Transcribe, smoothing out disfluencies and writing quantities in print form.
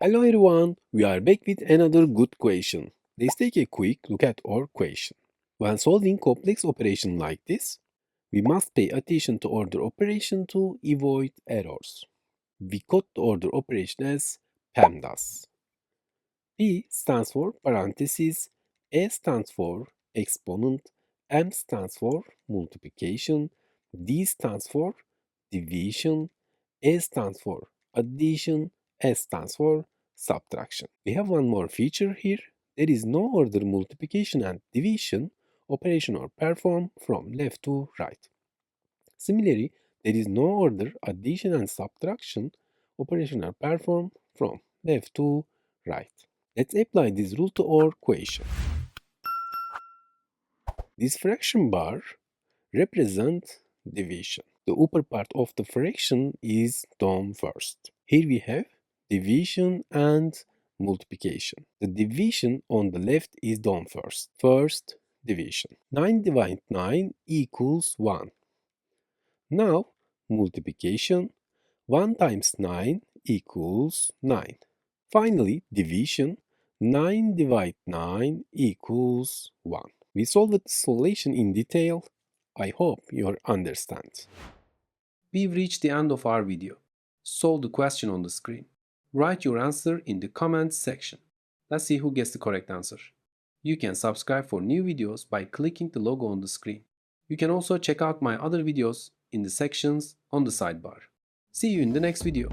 Hello everyone, we are back with another good question. Let's take a quick look at our question. When solving complex operation like this, we must pay attention to order operation to avoid errors. We code the order operation as PEMDAS. P stands for parentheses, A stands for exponent, M stands for multiplication, D stands for division, A stands for addition, S stands for subtraction. We have one more feature here. There is no order multiplication and division operation are performed from left to right. Similarly, there is no order addition and subtraction operation are performed from left to right. Let's apply this rule to our question. This fraction bar represents division. The upper part of the fraction is done first. Here we have division and multiplication. The division on the left is done first. First division. 9 divided 9 equals 1. Now multiplication. 1 times 9 equals 9. Finally, division. 9 divided 9 equals 1. We solved the solution in detail. I hope you understand. We've reached the end of our video. Solve the question on the screen. Write your answer in the comments section. Let's see who gets the correct answer. You can subscribe for new videos by clicking the logo on the screen. You can also check out my other videos in the sections on the sidebar. See you in the next video.